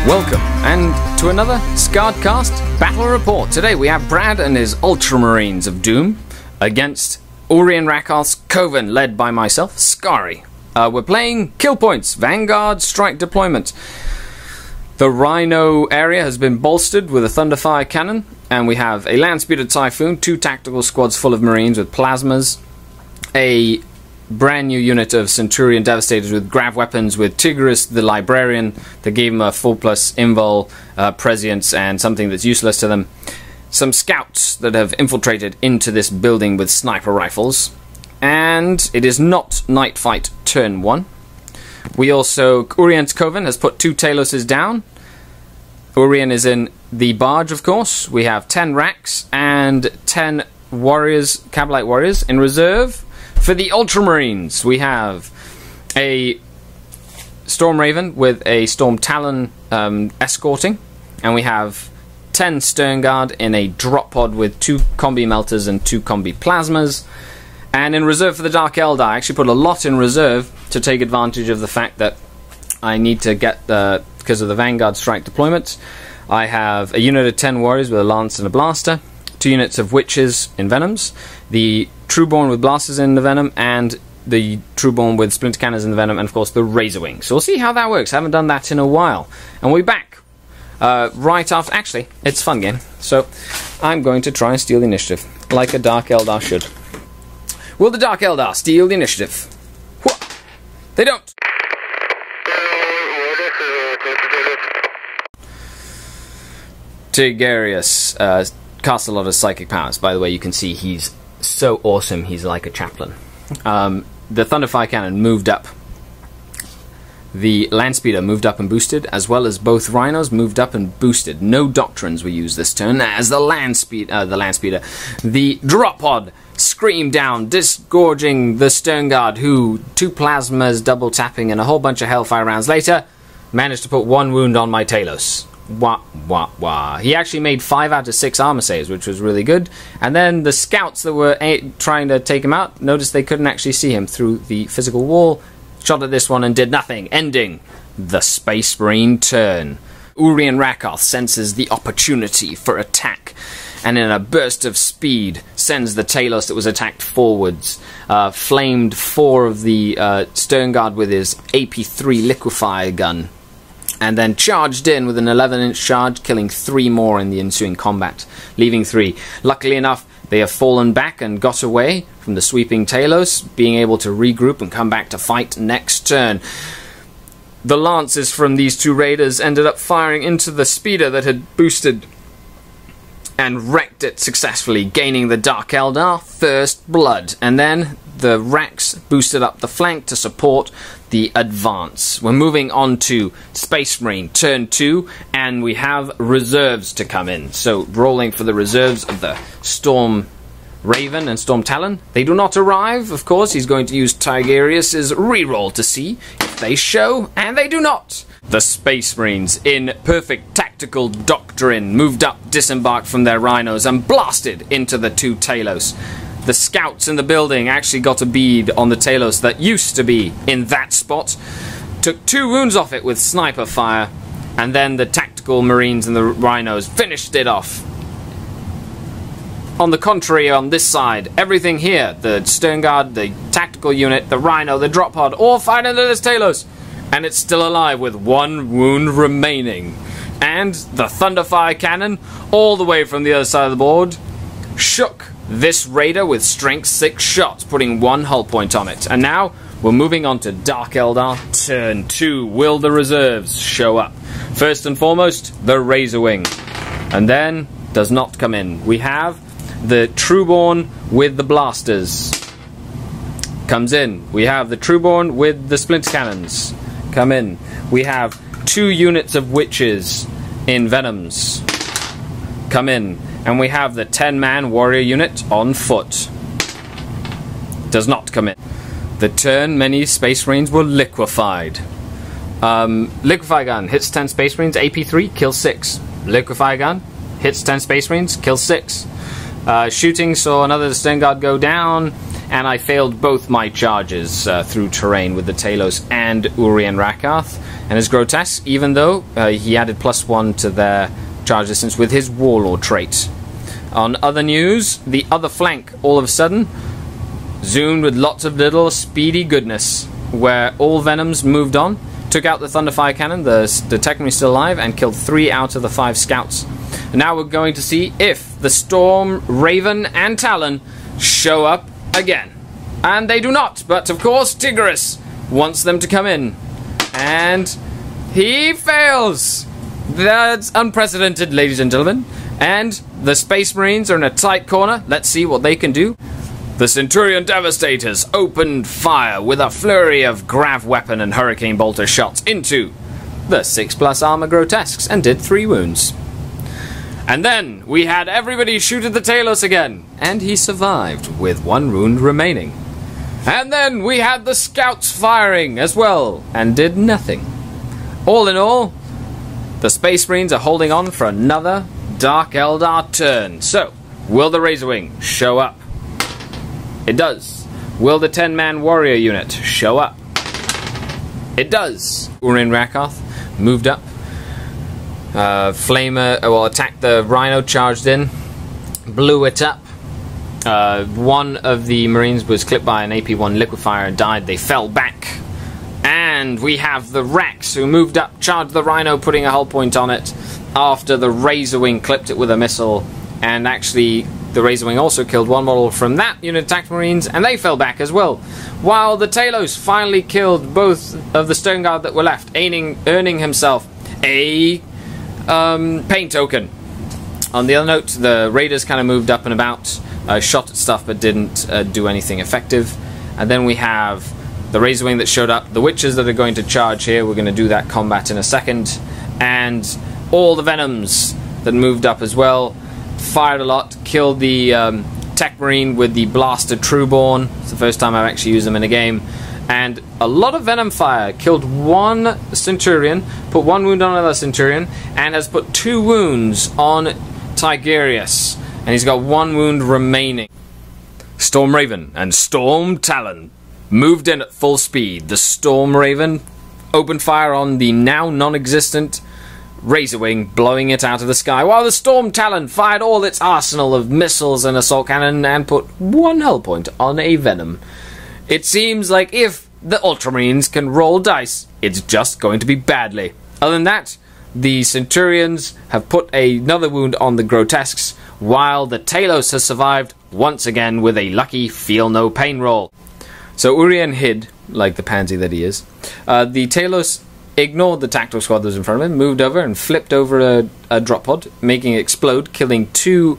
Welcome, and to another SkaredCast Battle Report. Today we have Brad and his Ultramarines of Doom against Urian Rakarth's Coven, led by myself, Skari. We're playing kill points, vanguard, strike deployment. The Rhino area has been bolstered with a Thunderfire cannon, and we have a Landspeeder Typhoon, 2 tactical squads full of Marines with plasmas, a brand new unit of Centurion Devastators with grav weapons, with Tigris the Librarian that gave him a 4+ invul, prescience, and something that's useless to them. Some scouts that have infiltrated into this building with sniper rifles. And it is not Night Fight turn 1. We also, Urian's Coven has put 2 Taloses down. Urian is in the barge, of course. We have 10 racks and 10 warriors, Cabalite warriors in reserve. For the Ultramarines, we have a Storm Raven with a Storm Talon escorting, and we have 10 Stern Guard in a drop pod with 2 combi melters and 2 combi plasmas. And in reserve for the Dark Eldar, I actually put a lot in reserve to take advantage of the fact that I need to get, because of the Vanguard strike deployment, I have a unit of 10 warriors with a lance and a blaster, 2 units of witches in venoms, the Trueborn with blasters in the venom, and the Trueborn with splinter cannons in the venom, and of course the Razorwing. So we'll see how that works. I haven't done that in a while. And we're back right after. Actually, it's a fun game. So I'm going to try and steal the initiative, like a Dark Eldar should. Will the Dark Eldar steal the initiative? What? They don't! Tigarius casts a lot of psychic powers. By the way, you can see he's so awesome, he's like a chaplain. The Thunderfire Cannon moved up. The Landspeeder moved up and boosted, as well as both Rhinos moved up and boosted. No Doctrines were used this turn, as the Landspeeder, the Drop Pod screamed down, disgorging the Stern Guard, who, 2 plasmas, double tapping, and a whole bunch of Hellfire rounds later, managed to put 1 wound on my Talos. Wah, wah, wah. He actually made 5 out of 6 armor saves, which was really good. And then the scouts that were trying to take him out noticed they couldn't actually see him through the physical wall, shot at this one and did nothing, ending the Space Marine turn. Urian Rakarth senses the opportunity for attack, and in a burst of speed sends the Talos that was attacked forwards, flamed 4 of the Stern Guard with his AP3 liquefier gun, and then charged in with an 11-inch charge, killing 3 more in the ensuing combat, leaving 3. Luckily enough, they have fallen back and got away from the sweeping Talos, being able to regroup and come back to fight next turn. The lances from these 2 raiders ended up firing into the speeder that had boosted and wrecked it successfully, gaining the Dark Eldar first blood. And then the racks boosted up the flank to support the advance. We're moving on to Space Marine turn 2, and we have reserves to come in. So rolling for the reserves of the Storm Raven and Storm Talon. They do not arrive, of course. He's going to use Tigarius' reroll to see if they show, and they do not. The Space Marines, in perfect tactical doctrine, moved up, disembarked from their Rhinos, and blasted into the 2 Talos. The scouts in the building actually got a bead on the Talos that used to be in that spot, took 2 wounds off it with sniper fire, and then the tactical Marines and the Rhinos finished it off. On the contrary, on this side, everything here, the Stern Guard, the tactical unit, the Rhino, the drop pod, all fight into this Talos, and it's still alive with 1 wound remaining. And the Thunderfire Cannon, all the way from the other side of the board, shook this raider with strength 6 shots, putting 1 hull point on it. And now we're moving on to Dark Eldar turn 2. Will the reserves show up? First and foremost, the Razorwing, and then does not come in. We have the Trueborn with the blasters. Comes in. We have the Trueborn with the splinter cannons. Come in. We have 2 units of witches in venoms. Come in. And we have the 10-man warrior unit on foot. Does not come in. The turn many Space Marines were liquefied. Liquefy gun hits 10 Space Marines, AP3, kills 6. Liquefy gun hits 10 Space Marines, kills 6. Shooting saw another Stern Guard go down, and I failed both my charges through terrain with the Talos and Urien Rakath and his grotesque, even though he added +1 to their charge distance with his Warlord trait. On other news, the other flank all of a sudden zoomed with lots of little speedy goodness, where all Venoms moved on, took out the Thunderfire Cannon, the Techmarine is still alive, and killed 3 out of the 5 scouts. And now we're going to see if the Storm, Raven, and Talon show up again. And they do not, but of course Tigris wants them to come in. And he fails! That's unprecedented, ladies and gentlemen. And the Space Marines are in a tight corner. Let's see what they can do. The Centurion Devastators opened fire with a flurry of grav weapon and hurricane bolter shots into the 6+ armor grotesques and did 3 wounds. And then we had everybody shoot at the Talos again, and he survived with 1 wound remaining. And then we had the scouts firing as well and did nothing. All in all, the Space Marines are holding on for another Dark Eldar turn. So, will the Razorwing show up? It does. Will the 10-man warrior unit show up? It does. Urien Rakath moved up. Flamer, attacked the Rhino, charged in, blew it up. One of the Marines was clipped by an AP-1 liquefier and died. They fell back. And we have the Rex, who moved up, charged the Rhino, putting a hull point on it, after the Razorwing clipped it with a missile, and actually the Razorwing also killed 1 model from that unit of attack Marines, and they fell back as well. While the Talos finally killed both of the Stone Guard that were left, earning himself a pain token. On the other note, the Raiders kind of moved up and about, shot at stuff but didn't do anything effective. And then we have the Razorwing that showed up, the Witches that are going to charge here. We're going to do that combat in a second. And all the Venoms that moved up as well. Fired a lot, killed the Tech Marine with the Blaster Trueborn. It's the first time I've actually used them in a game. And a lot of Venom fire. Killed 1 Centurion, put 1 wound on another Centurion, and has put 2 wounds on Tigerius. And he's got 1 wound remaining. Storm Raven and Storm Talon moved in at full speed. The Storm Raven opened fire on the now non-existent Razorwing, blowing it out of the sky, while the Storm Talon fired all its arsenal of missiles and assault cannon and put 1 hull point on a Venom. It seems like if the Ultramarines can roll dice, it's just going to be badly. Other than that, the Centurions have put another wound on the Grotesques, while the Talos has survived once again with a lucky feel no pain roll. So Urien hid, like the pansy that he is. The Talos ignored the tactical squad that was in front of him, moved over and flipped over a drop pod, making it explode, killing 2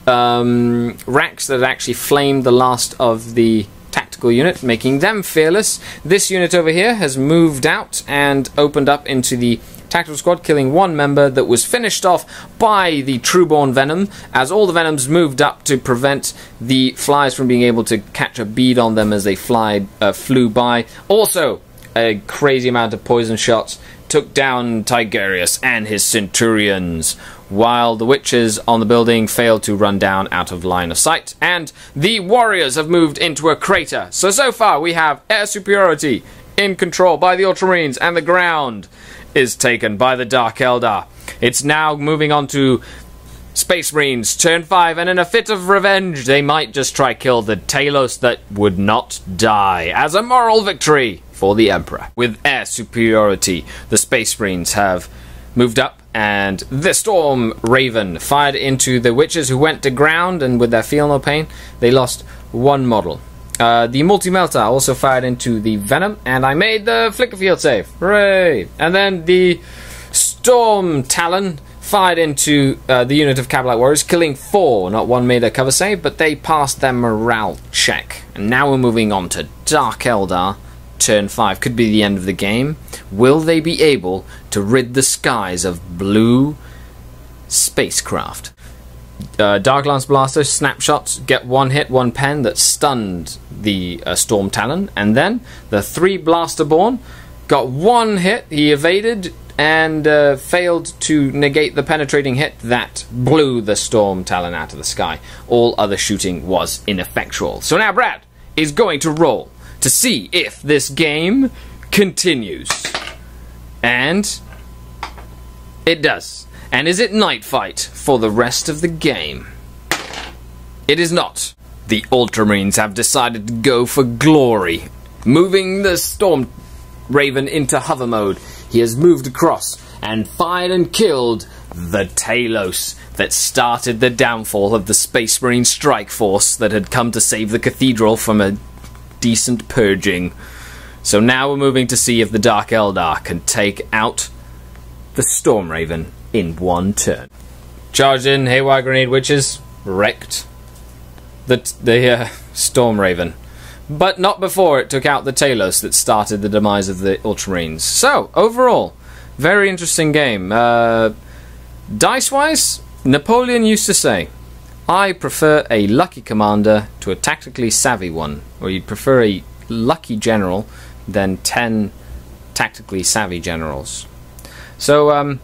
racks that actually flamed the last of the tactical unit, making them fearless. This unit over here has moved out and opened up into the tactical squad, killing 1 member that was finished off by the Trueborn Venom, as all the Venoms moved up to prevent the flies from being able to catch a bead on them as they flew by. Also, a crazy amount of poison shots took down Tigerius and his Centurions, while the Witches on the building failed to run down out of line of sight, and the Warriors have moved into a crater. So far we have air superiority in control by the Ultramarines, and the ground is taken by the Dark Eldar. It's now moving on to Space Marines, turn 5, and in a fit of revenge, they might just try kill the Talos that would not die, as a moral victory for the Emperor. With air superiority, the Space Marines have moved up, and the Storm Raven fired into the Witches, who went to ground, and with their feel no pain, they lost 1 model. The Multi-Melta also fired into the Venom, and I made the Flicker Field save. Hooray! And then the Storm Talon fired into the unit of Cabalite Warriors, killing 4. Not 1 made a cover save, but they passed their morale check. And now we're moving on to Dark Eldar. Turn 5 could be the end of the game. Will they be able to rid the skies of blue spacecraft? Dark Lance Blaster snapshots get 1 hit, 1 pen that stunned the Storm Talon, and then the 3 Blasterborn got 1 hit. He evaded and failed to negate the penetrating hit that blew the Storm Talon out of the sky. All other shooting was ineffectual. So now, Brad, is going to roll to see if this game continues. And it does. And is it night fight for the rest of the game? It is not. The Ultramarines have decided to go for glory, moving the Storm Raven into hover mode. He has moved across and fired and killed the Talos that started the downfall of the Space Marine strike force that had come to save the cathedral from a decent purging. So now we're moving to see if the Dark Eldar can take out the Storm Raven in one turn. Charged in, Haywire Grenade Witches, wrecked the Storm Raven. But not before it took out the Talos that started the demise of the Ultramarines. So, overall, very interesting game. Dice-wise, Napoleon used to say, I prefer a lucky commander to a tactically savvy one. Or you'd prefer a lucky general than 10 tactically savvy generals. So,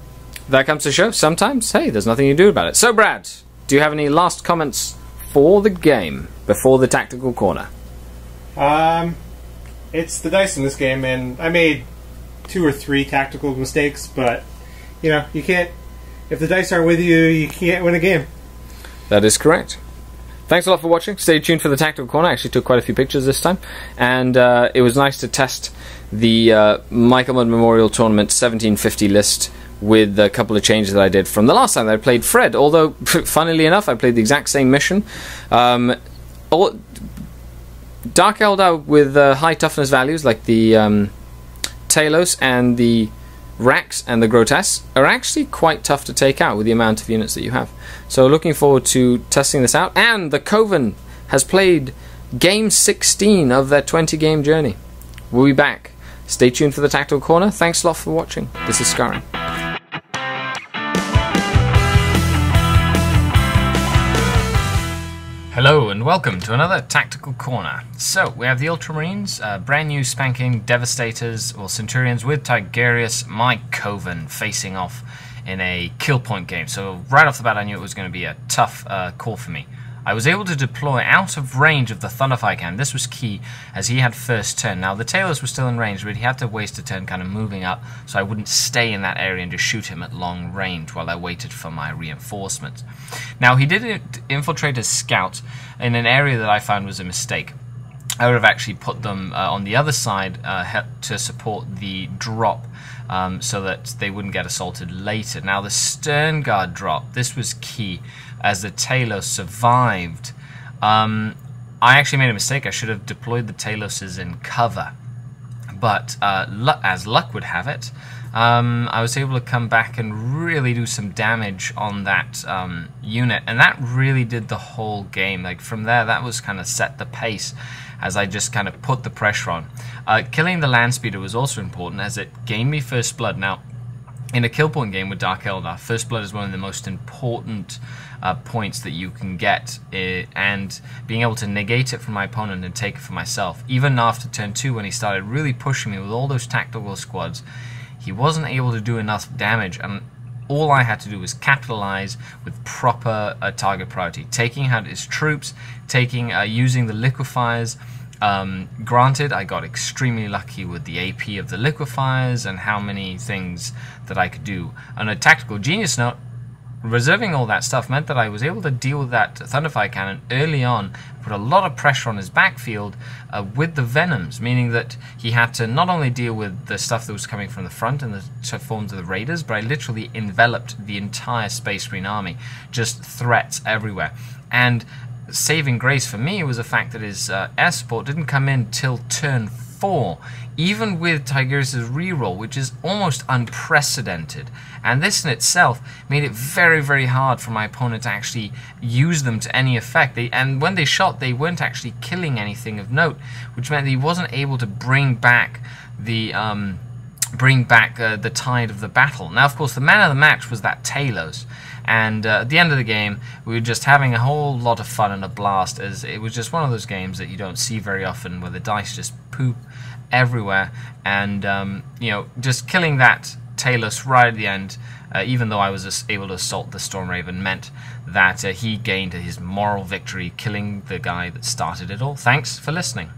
that comes to show, sometimes, hey, there's nothing you do about it. So, Brad, do you have any last comments for the game before the tactical corner? It's the dice in this game, and I made 2 or 3 tactical mistakes, but, you know, you can't, if the dice aren't with you, you can't win a game. That is correct. Thanks a lot for watching. Stay tuned for the tactical corner. I actually took quite a few pictures this time, and it was nice to test the Michael Mudd Memorial Tournament 1750 list with a couple of changes that I did from the last time that I played Fred, although, funnily enough, I played the exact same mission. Dark Eldar with high toughness values, like the Talos and the Rax and the Grotesque, are actually quite tough to take out with the amount of units that you have. So looking forward to testing this out. And the Coven has played game 16 of their 20-game journey. We'll be back. Stay tuned for the Tactical Corner. Thanks a lot for watching. This is Skari. Hello and welcome to another Tactical Corner. So, we have the Ultramarines, brand new spanking Devastators, or Centurions with Tigerius, my Coven, facing off in a kill point game. So, right off the bat I knew it was going to be a tough call for me. I was able to deploy out of range of the Thunderfire Cannon. This was key, as he had first turn. Now, the Talos were still in range, but he had to waste a turn kind of moving up, so I wouldn't stay in that area and just shoot him at long range while I waited for my reinforcements. Now, he did infiltrate as scout in an area that I found was a mistake. I would have actually put them on the other side to support the drop, so that they wouldn't get assaulted later. Now, the Stern Guard drop, this was key, as the Talos survived. I actually made a mistake. I should have deployed the Taloses in cover. But as luck would have it, I was able to come back and really do some damage on that unit. And that really did the whole game. Like, from there, that was kind of set the pace as I just kind of put the pressure on. Killing the Landspeeder was also important, as it gained me First Blood. Now, in a kill point game with Dark Eldar, First Blood is one of the most important points that you can get, and being able to negate it from my opponent and take it for myself. Even after turn 2, when he started really pushing me with all those tactical squads, he wasn't able to do enough damage, and all I had to do was capitalize with proper target priority, taking out his troops, using the liquefiers. Granted, I got extremely lucky with the AP of the liquefiers and how many things that I could do. On a tactical genius note, reserving all that stuff meant that I was able to deal with that Thunderfire Cannon early on, put a lot of pressure on his backfield with the Venoms, meaning that he had to not only deal with the stuff that was coming from the front and the forms of the Raiders, but I literally enveloped the entire Space Marine army, just threats everywhere. And saving grace for me was the fact that his air support didn't come in till turn 4, even with Tigerius' reroll, which is almost unprecedented. And this in itself made it very, very hard for my opponent to actually use them to any effect. And when they shot, they weren't actually killing anything of note, which meant that he wasn't able to bring back the tide of the battle. Now, of course, the man of the match was that Talos. And at the end of the game, we were just having a whole lot of fun and a blast, as it was just one of those games that you don't see very often, where the dice just poop everywhere. And, you know, just killing that Talus right at the end, even though I was able to assault the Stormraven, meant that he gained his moral victory, killing the guy that started it all. Thanks for listening.